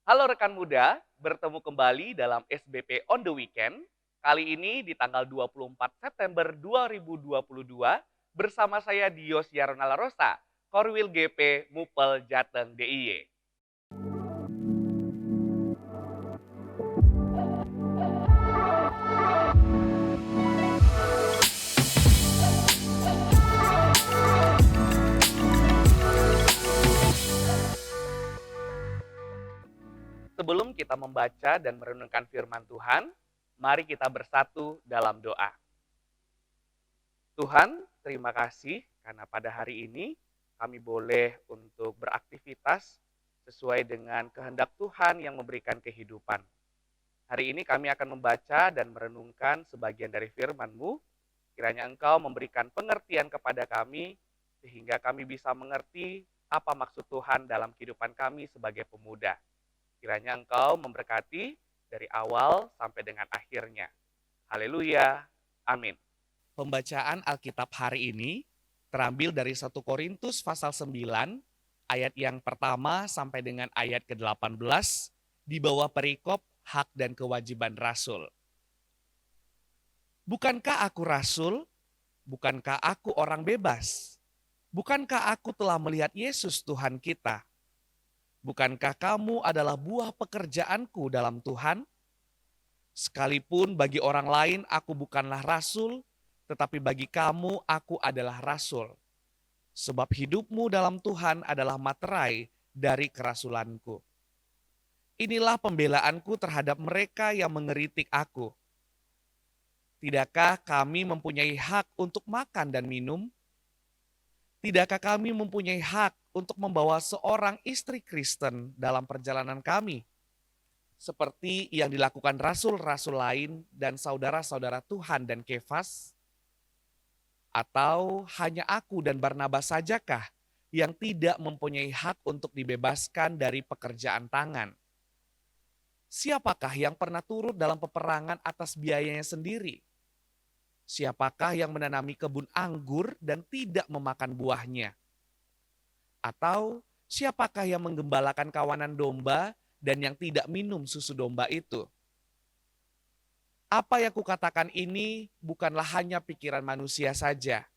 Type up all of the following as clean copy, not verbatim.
Halo rekan muda, bertemu kembali dalam SBP on the Weekend. Kali ini di tanggal 24 September 2022 bersama saya Dios Yaronala Rosa, Korwil GP Mupel Jateng DIY. Sebelum kita membaca dan merenungkan firman Tuhan, mari kita bersatu dalam doa. Tuhan, terima kasih karena pada hari ini kami boleh untuk beraktivitas sesuai dengan kehendak Tuhan yang memberikan kehidupan. Hari ini kami akan membaca dan merenungkan sebagian dari firman-Mu. Kiranya Engkau memberikan pengertian kepada kami, sehingga kami bisa mengerti apa maksud Tuhan dalam kehidupan kami sebagai pemuda. Kiranya Engkau memberkati dari awal sampai dengan akhirnya. Haleluya. Amin. Pembacaan Alkitab hari ini terambil dari 1 Korintus pasal 9, ayat yang pertama sampai dengan ayat ke-18, di bawah perikop hak dan kewajiban rasul. Bukankah aku rasul? Bukankah aku orang bebas? Bukankah aku telah melihat Yesus Tuhan kita? Bukankah kamu adalah buah pekerjaanku dalam Tuhan? Sekalipun bagi orang lain aku bukanlah rasul, tetapi bagi kamu aku adalah rasul. Sebab hidupmu dalam Tuhan adalah materai dari kerasulanku. Inilah pembelaanku terhadap mereka yang mengeritik aku. Tidakkah kami mempunyai hak untuk makan dan minum? Tidakkah kami mempunyai hak untuk membawa seorang istri Kristen dalam perjalanan kami? Seperti yang dilakukan rasul-rasul lain dan saudara-saudara Tuhan dan Kefas? Atau hanya aku dan Barnabas sajakah yang tidak mempunyai hak untuk dibebaskan dari pekerjaan tangan? Siapakah yang pernah turut dalam peperangan atas biayanya sendiri? Siapakah yang menanami kebun anggur dan tidak memakan buahnya? Atau siapakah yang menggembalakan kawanan domba dan yang tidak minum susu domba itu? Apa yang kukatakan ini bukanlah hanya pikiran manusia saja.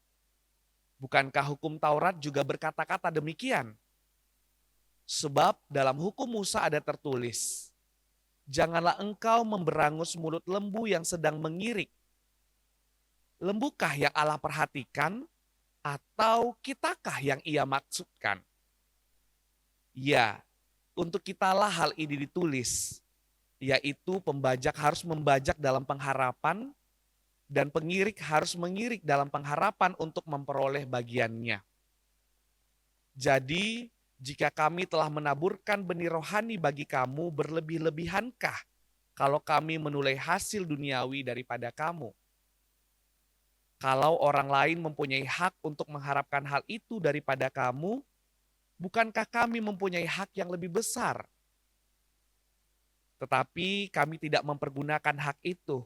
Bukankah hukum Taurat juga berkata-kata demikian? Sebab dalam hukum Musa ada tertulis, janganlah engkau memberangus mulut lembu yang sedang mengirik. Lembukah yang Allah perhatikan atau kitakah yang ia maksudkan? Ya, untuk kitalah hal ini ditulis, yaitu pembajak harus membajak dalam pengharapan dan pengirik harus mengirik dalam pengharapan untuk memperoleh bagiannya. Jadi, jika kami telah menaburkan benih rohani bagi kamu, berlebih-lebihankah kalau kami menulai hasil duniawi daripada kamu? Kalau orang lain mempunyai hak untuk mengharapkan hal itu daripada kamu, bukankah kami mempunyai hak yang lebih besar? Tetapi kami tidak mempergunakan hak itu.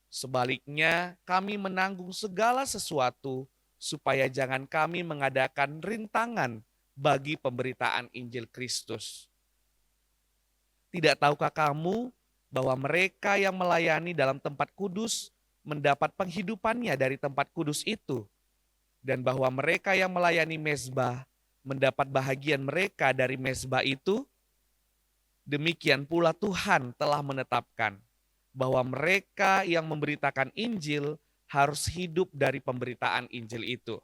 Sebaliknya, kami menanggung segala sesuatu supaya jangan kami mengadakan rintangan bagi pemberitaan Injil Kristus. Tidak tahukah kamu bahwa mereka yang melayani dalam tempat kudus mendapat penghidupannya dari tempat kudus itu, dan bahwa mereka yang melayani mezbah mendapat bahagian mereka dari mezbah itu? Demikian pula Tuhan telah menetapkan bahwa mereka yang memberitakan Injil harus hidup dari pemberitaan Injil itu.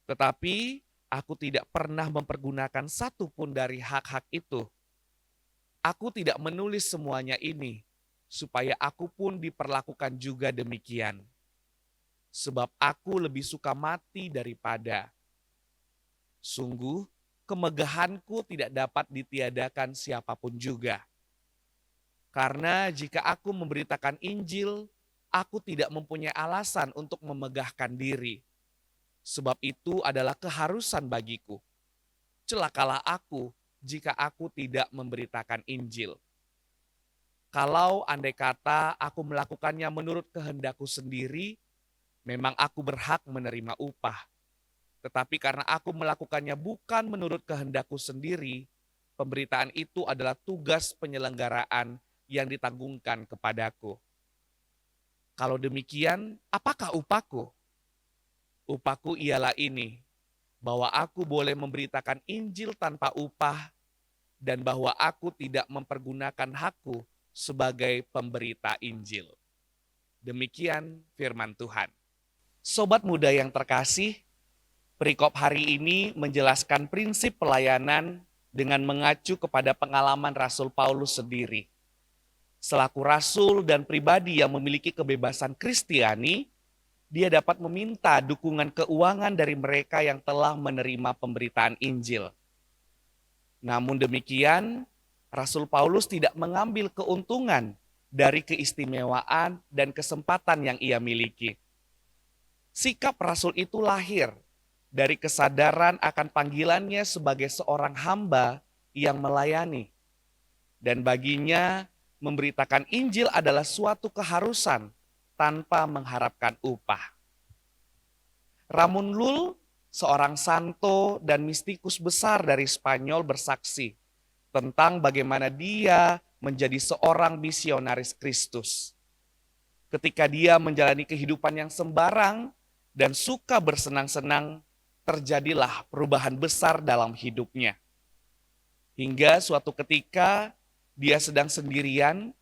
Tetapi aku tidak pernah mempergunakan satu pun dari hak-hak itu. Aku tidak menulis semuanya ini, supaya aku pun diperlakukan juga demikian. Sebab aku lebih suka mati daripada. Sungguh, kemegahanku tidak dapat ditiadakan siapapun juga. Karena jika aku memberitakan Injil, aku tidak mempunyai alasan untuk memegahkan diri. Sebab itu adalah keharusan bagiku. Celakalah aku jika aku tidak memberitakan Injil. Kalau andai kata aku melakukannya menurut kehendakku sendiri, memang aku berhak menerima upah. Tetapi karena aku melakukannya bukan menurut kehendakku sendiri, pemberitaan itu adalah tugas penyelenggaraan yang ditanggungkan kepadaku. Kalau demikian, apakah upahku? Upahku ialah ini, bahwa aku boleh memberitakan Injil tanpa upah dan bahwa aku tidak mempergunakan hakku sebagai pemberita Injil. Demikian firman Tuhan. Sobat muda yang terkasih, perikop hari ini menjelaskan prinsip pelayanan dengan mengacu kepada pengalaman Rasul Paulus sendiri. Selaku rasul dan pribadi yang memiliki kebebasan Kristiani, dia dapat meminta dukungan keuangan dari mereka yang telah menerima pemberitaan Injil. Namun demikian, Rasul Paulus tidak mengambil keuntungan dari keistimewaan dan kesempatan yang ia miliki. Sikap rasul itu lahir dari kesadaran akan panggilannya sebagai seorang hamba yang melayani. Dan baginya, memberitakan Injil adalah suatu keharusan tanpa mengharapkan upah. Ramon Llull, seorang santo dan mistikus besar dari Spanyol, bersaksi tentang bagaimana dia menjadi seorang misionaris Kristus. Ketika dia menjalani kehidupan yang sembarang dan suka bersenang-senang, terjadilah perubahan besar dalam hidupnya. Hingga suatu ketika dia sedang sendirian,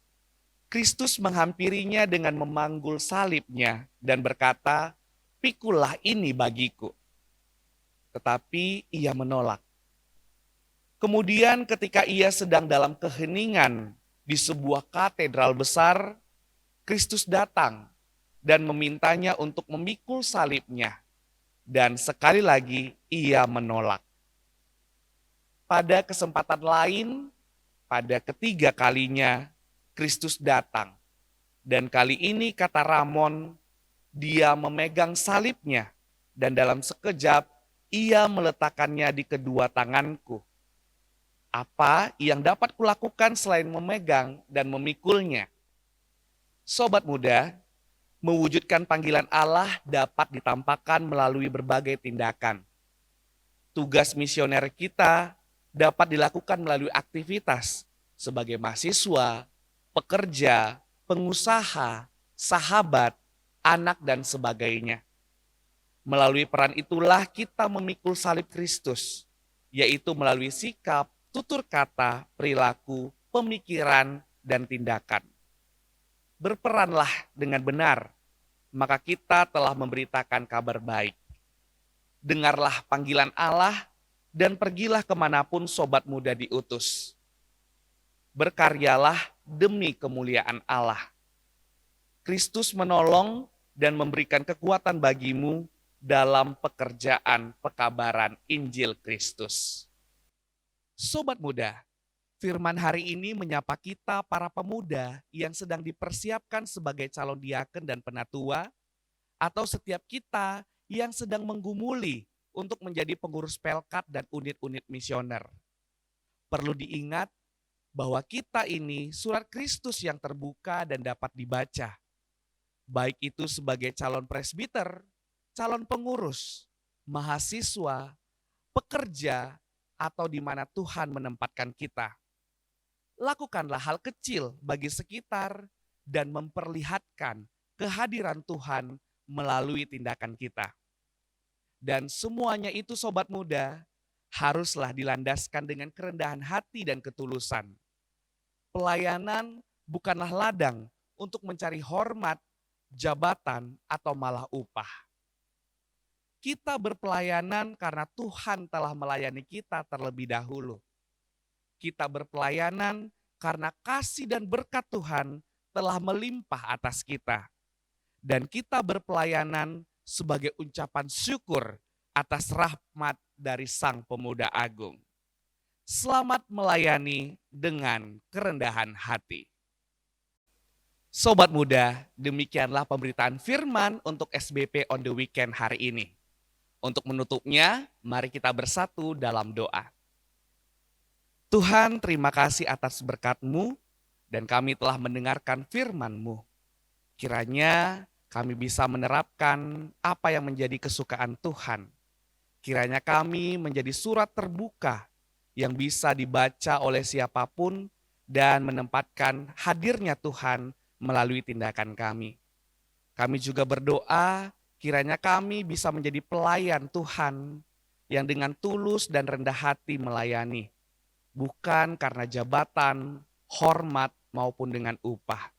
Kristus menghampirinya dengan memanggul salibnya dan berkata, "Pikulah ini bagiku." Tetapi ia menolak. Kemudian ketika ia sedang dalam keheningan di sebuah katedral besar, Kristus datang dan memintanya untuk memikul salibnya. Dan sekali lagi ia menolak. Pada kesempatan lain, pada ketiga kalinya, Kristus datang. Dan kali ini kata Ramon, dia memegang salibnya dan dalam sekejap ia meletakkannya di kedua tanganku. Apa yang dapat kulakukan selain memegang dan memikulnya? Sobat muda, mewujudkan panggilan Allah dapat ditampakkan melalui berbagai tindakan. Tugas misioner kita dapat dilakukan melalui aktivitas sebagai mahasiswa, pekerja, pengusaha, sahabat, anak, dan sebagainya. Melalui peran itulah kita memikul salib Kristus, yaitu melalui sikap, tutur kata, perilaku, pemikiran, dan tindakan. Berperanlah dengan benar, maka kita telah memberitakan kabar baik. Dengarlah panggilan Allah dan pergilah kemanapun sobat muda diutus. Berkaryalah demi kemuliaan Allah. Kristus menolong dan memberikan kekuatan bagimu dalam pekerjaan pekabaran Injil Kristus. Sobat muda, firman hari ini menyapa kita para pemuda yang sedang dipersiapkan sebagai calon diaken dan penatua, atau setiap kita yang sedang menggumuli untuk menjadi pengurus pelkat dan unit-unit misioner. Perlu diingat bahwa kita ini surat Kristus yang terbuka dan dapat dibaca. Baik itu sebagai calon presbiter, calon pengurus, mahasiswa, pekerja, atau di mana Tuhan menempatkan kita. Lakukanlah hal kecil bagi sekitar dan memperlihatkan kehadiran Tuhan melalui tindakan kita. Dan semuanya itu sobat muda haruslah dilandaskan dengan kerendahan hati dan ketulusan. Pelayanan bukanlah ladang untuk mencari hormat, jabatan, atau malah upah. Kita berpelayanan karena Tuhan telah melayani kita terlebih dahulu. Kita berpelayanan karena kasih dan berkat Tuhan telah melimpah atas kita. Dan kita berpelayanan sebagai ucapan syukur atas rahmat dari Sang Pemuda Agung. Selamat melayani dengan kerendahan hati. Sobat muda, demikianlah pemberitaan firman untuk SBP on the Weekend hari ini. Untuk menutupnya, mari kita bersatu dalam doa. Tuhan, terima kasih atas berkat-Mu dan kami telah mendengarkan firman-Mu. Kiranya kami bisa menerapkan apa yang menjadi kesukaan Tuhan. Kiranya kami menjadi surat terbuka yang bisa dibaca oleh siapapun dan menempatkan hadirnya Tuhan melalui tindakan kami. Kami juga berdoa kiranya kami bisa menjadi pelayan Tuhan yang dengan tulus dan rendah hati melayani, bukan karena jabatan, hormat, maupun dengan upah.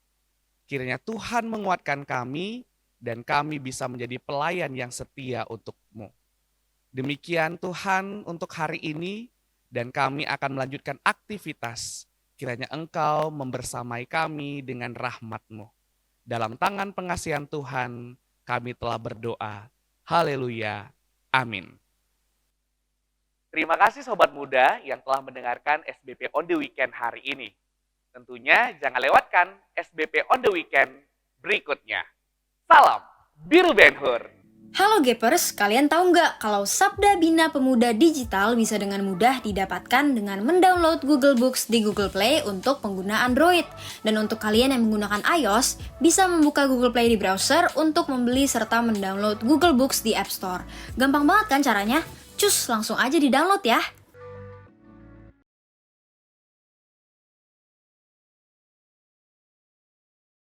Kiranya Tuhan menguatkan kami dan kami bisa menjadi pelayan yang setia untuk-Mu. Demikian Tuhan untuk hari ini, dan kami akan melanjutkan aktivitas. Kiranya Engkau membersamai kami dengan rahmat-Mu. Dalam tangan pengasihan Tuhan kami telah berdoa. Haleluya. Amin. Terima kasih Sobat Muda yang telah mendengarkan SBP on the Weekend hari ini. Tentunya jangan lewatkan SBP on the Weekend berikutnya. Salam Biru Ben Hur. Halo Gapers, kalian tahu nggak kalau Sabda Bina Pemuda Digital bisa dengan mudah didapatkan dengan mendownload Google Books di Google Play untuk pengguna Android. Dan untuk kalian yang menggunakan iOS, bisa membuka Google Play di browser untuk membeli serta mendownload Google Books di App Store. Gampang banget kan caranya? Cus, langsung aja di-download ya!